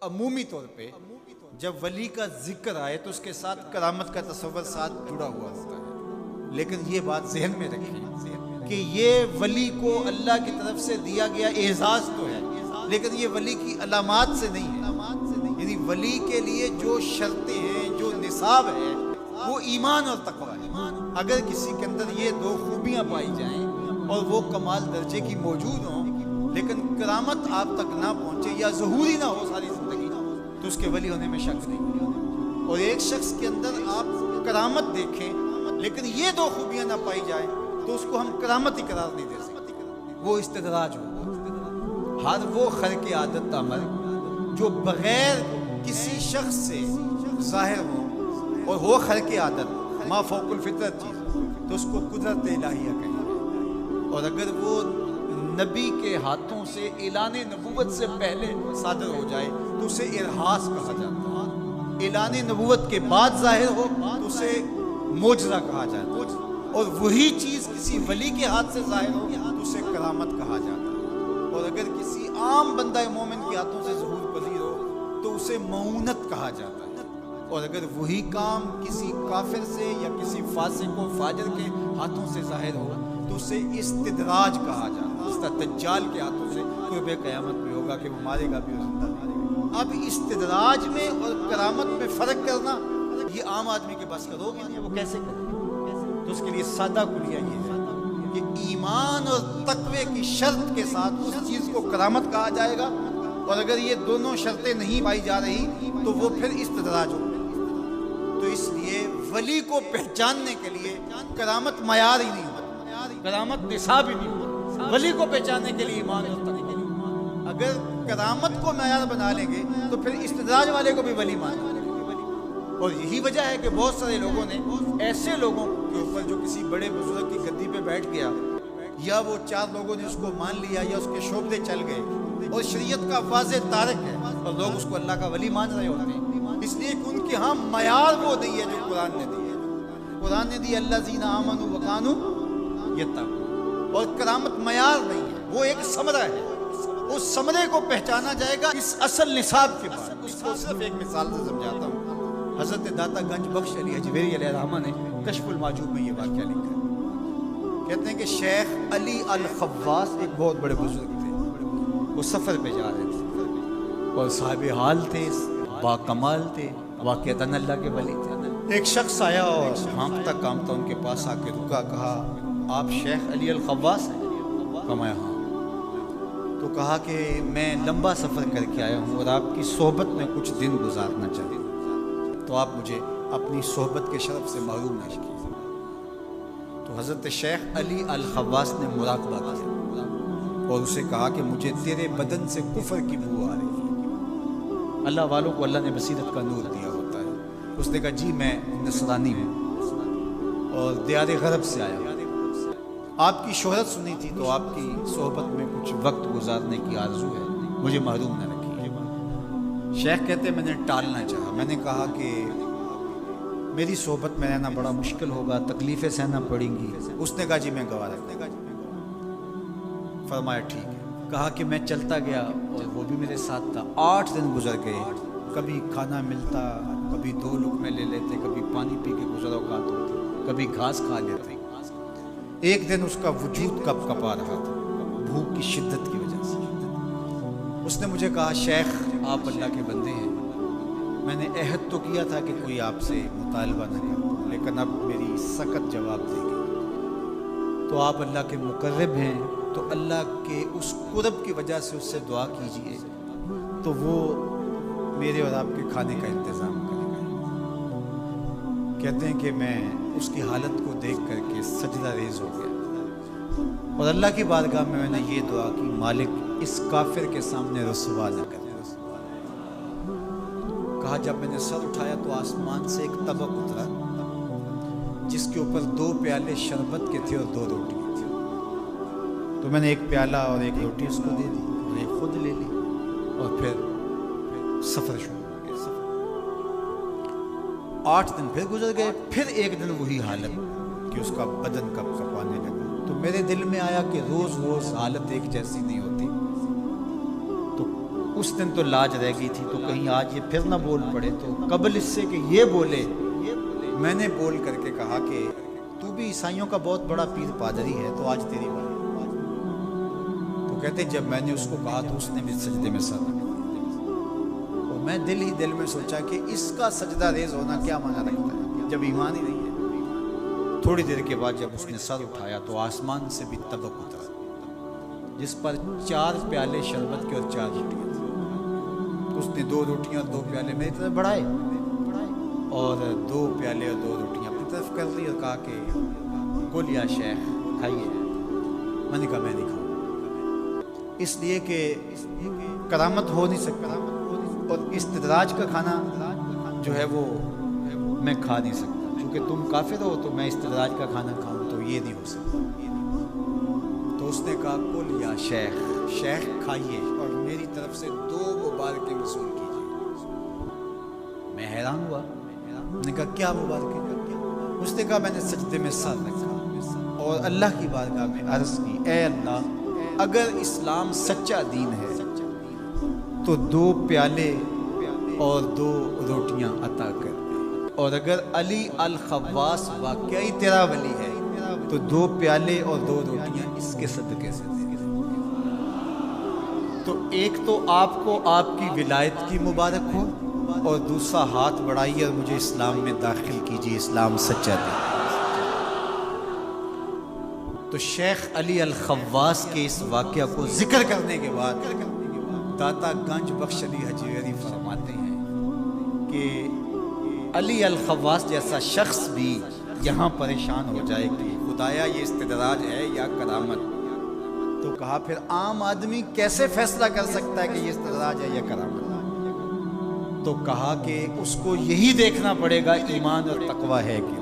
عمومی طور پہ جب ولی کا ذکر آئے تو اس کے ساتھ کرامت کا تصور ساتھ جڑا ہوا ہوتا ہے، لیکن یہ بات ذہن میں رکھیں کہ یہ ولی کو اللہ کی طرف سے دیا گیا اعزاز تو ہے، لیکن یہ ولی کی علامات سے نہیں ہے۔ یعنی ولی کے لیے جو شرطیں ہیں، جو نصاب ہے، وہ ایمان اور تقوی ہے۔ اگر کسی کے اندر یہ دو خوبیاں پائی جائیں اور وہ کمال درجے کی موجود ہوں لیکن کرامت آپ تک نہ پہنچے یا ظہوری نہ ہو ساری زندگی، تو اس کے ولی ہونے میں شک نہیں۔ اور ایک شخص کے اندر آپ کرامت دیکھیں لیکن یہ دو خوبیاں نہ پائی جائیں تو اس کو ہم کرامت ہی قرار نہیں دے سکتے، وہ استدراج ہو۔ ہر وہ خرق عادت عمل جو بغیر کسی شخص سے ظاہر ہو اور ہو خرق عادت ما فوق الفطرت چیز، تو اس کو قدرت الہیہ کہیں۔ اور اگر وہ نبی کے ہاتھوں سے اعلان نبوت سے پہلے صادر ہو جائے تو اسے ارہاس کہا جاتا ہے، اعلان نبوت کے بعد ظاہر ہو تو اسے معجزہ کہا جاتا ہے، اور وہی چیز کسی ولی کے ہاتھ سے ظاہر ہو تو اسے کرامت کہا جاتا ہے، اور اگر کسی عام بندہ مومن کے ہاتھوں سے ظہور پذیر ہو تو اسے معونت کہا جاتا ہے، اور اگر وہی کام کسی کافر سے یا کسی فاسق و فاجر کے ہاتھوں سے ظاہر ہو تو اسے استدراج کہا جاتا ہے۔ اس طرح دجال کے ہاتھوں سے قرب قیامت میں ہوگا کہ وہ مارے گا بھی اور زندہ مارے گا۔ اب استدراج میں اور کرامت میں فرق کرنا یہ عام آدمی کے بس کا روگ نہیں ہے، وہ کیسے کرے؟ تو اس کے لیے سادہ کلیہ یہ ہے کہ ایمان اور تقوی کی شرط کے ساتھ اس چیز کو کرامت کہا جائے گا، اور اگر یہ دونوں شرطیں نہیں پائی جا رہی تو وہ پھر استدراج ہوگا۔ تو اس لیے ولی کو پہچاننے کے لیے کرامت معیار ہی نہیں ہوتا، کرامت نصاب ہی نہیں ہوتا۔ ولی کو پہچاننے کے لیے ایمان اور تقوی۔ اگر کرامت کو معیار بنا لیں گے تو پھر استدراج والے کو بھی ولی مانا۔ اور یہی وجہ ہے کہ بہت سارے لوگوں نے ایسے لوگوں کے اوپر جو کسی بڑے بزرگ کی گدی پہ بیٹھ گیا، یا وہ چار لوگوں نے اس کو مان لیا یا اس کے شعبے چل گئے اور شریعت کا واضح تارک ہے اور لوگ اس کو اللہ کا ولی مان رہے ہوتے ہیں، اس لیے کہ ان کے ہاں معیار وہ نہیں ہے جو قرآن نے دی ہے۔ قرآن نے دی الذین آمنوا وکانوا یتقون، اور کرامت معیار نہیں ہے، وہ ایک ثمرہ ہے۔ اس ثمرے کو پہچانا جائے گا اس اصل نصاب کے بعد۔ اس کو صرف ایک مثال سے سمجھاتا ہوں۔ حضرت داتا گنج بخش علی حجویری علیہ الرحمہ نے کشف المعجوب میں یہ واقعہ لکھا ہے۔ کہتے ہیں کہ شیخ علی الخواص ایک بہت بڑے بزرگ تھے، وہ سفر پہ جا رہے تھے اور صاحب حال تھے، با کمال تھے، واقعتاً اللہ کے ولی تھے۔ ایک شخص آیا اور ہانپتا کامتا ان کے پاس آ کے رکا، کہا آپ شیخ علی الخواص ہیں؟ فرمایا ہاں۔ تو کہا کہ میں لمبا سفر کر کے آیا ہوں اور آپ کی صحبت میں کچھ دن گزارنا چاہتا ہوں، تو آپ مجھے اپنی صحبت کے شرف سے محروم نہ کیجیے۔ تو حضرت شیخ علی الخواص نے مراقبہ کیا اور اسے کہا کہ مجھے تیرے بدن سے کفر کی بو آ رہی ہے۔ اللہ والوں کو اللہ نے بصیرت کا نور دیا ہوتا ہے۔ اس نے کہا جی میں نصرانی ہوں اور دیار غرب سے آیا ہوں، آپ کی شہرت سنی تھی تو آپ کی صحبت میں کچھ وقت گزارنے کی آرزو ہے، مجھے محروم نہ رکھیے۔ شیخ کہتے میں نے ٹالنا چاہا، میں نے کہا کہ میری صحبت میں رہنا بڑا مشکل ہوگا، تکلیفیں سہنا پڑیں گی۔ اس نے کہا جی میں گوارا کروں گا۔ فرمایا ٹھیک ہے۔ کہا کہ میں چلتا گیا اور وہ بھی میرے ساتھ تھا۔ 8 دن گزر گئے، کبھی کھانا ملتا، کبھی 2 لقمے لے لیتے، کبھی پانی پی کے گزر اوقات ہوتی، کبھی گھاس کھا لیتے۔ ایک دن اس کا وجود کپ کپا رہا تھا بھوک کی شدت کی وجہ سے۔ اس نے مجھے کہا شیخ آپ اللہ کے بندے ہیں، میں نے عہد تو کیا تھا کہ کوئی آپ سے مطالبہ نہ کرے، لیکن اب میری سخت جواب دے گی، تو آپ اللہ کے مقرب ہیں، تو اللہ کے اس قرب کی وجہ سے اس سے دعا کیجئے تو وہ میرے اور آپ کے کھانے کا انتظام کرے گا۔ کہتے ہیں کہ میں اس کی حالت کو دیکھ کر کے سجدہ ریز ہو گیا اور اللہ کی بارگاہ میں نے یہ دعا کی مالک اس کافر کے سامنے رسوا نہ کرے۔ کہا جب میں نے سر اٹھایا تو آسمان سے ایک طبق اترا جس کے اوپر 2 پیالے شربت کے تھے اور 2 روٹیاں تھیں، تو میں نے ایک پیالہ اور ایک روٹی اس کو دے دی اور ایک خود لے لی اور پھر سفر شروع ہو گیا۔ 8 دن پھر گزر گئے، پھر ایک دن وہی حالت کہ اس کا بدن کپ کپانے لگا۔ تو میرے دل میں آیا کہ روز روز حالت ایک جیسی نہیں ہوتی، تو اس دن تو لاج رہ گئی تھی، تو کہیں آج یہ پھر نہ بول پڑے، تو قبل اس سے کہ یہ بولے میں نے بول کر کے کہا کہ تو بھی عیسائیوں کا بہت بڑا پیر پادری ہے، تو آج تیری بات۔ تو کہتے جب میں نے اس کو کہا تو اس نے بھی سجدے میں سر رکھ دیا، اور میں دل ہی دل میں سوچا کہ اس کا سجدہ ریز ہونا کیا معنی رکھتا ہے جب ایمان ہی نہیں ہے۔ تھوڑی دیر کے بعد جب اس نے سر اٹھایا تو آسمان سے بھی طبق اترا جس پر 4 پیالے شربت کے اور 4 روٹیاں تھیں۔ اس نے 2 روٹیاں اور 2 پیالے میری طرف بڑھائے اور 2 پیالے اور 2 روٹیاں اپنی طرف کر لی اور کہا کہ کل یا شیخ کھائیے۔ میں نے کہا میں نہیں کھاؤں، اس لیے کہ کرامت ہو نہیں سکتا اور استدراج کا کھانا جو ہے وہ میں کھا نہیں سکتا، چونکہ تم کافر ہو تو میں استدراج کا کھانا کھاؤں تو یہ نہیں ہو سکتا۔ تو اس نے کہا کل یا شیخ، شیخ کھائیے اور میری طرف سے 2 مبارکیں وصول کیجیے۔ میں حیران ہوا، نے کہا کیا مبارکیں؟ اس نے کہا میں نے سجدے میں سر رکھا اور اللہ کی بارگاہ میں عرض کی، اے اللہ اگر اسلام سچا دین ہے تو 2 پیالے اور 2 روٹیاں عطا کر دے، اور اگر علی الخواص واقعی تیرا ولی ہے تو 2 پیالے اور 2 روٹیاں اس کے صدقے سے دے۔ تو ایک تو آپ کو آپ کی ولایت کی مبارک ہو، اور دوسرا ہاتھ بڑھائیے اور مجھے اسلام میں داخل کیجیے، اسلام سچا دین۔ تو شیخ علی الخواص کے اس واقعہ کو ذکر کرنے کے بعد داتا گنج بخش علی حجویری فرماتے ہیں کہ علی الخواص جیسا شخص بھی یہاں پریشان ہو جائے کہ خدایا یہ استدراج ہے یا کرامت، تو کہا پھر عام آدمی کیسے فیصلہ کر سکتا ہے کہ یہ استدراج ہے یا کرامت؟ تو کہا کہ اس کو یہی دیکھنا پڑے گا ایمان اور تقویٰ ہے کہ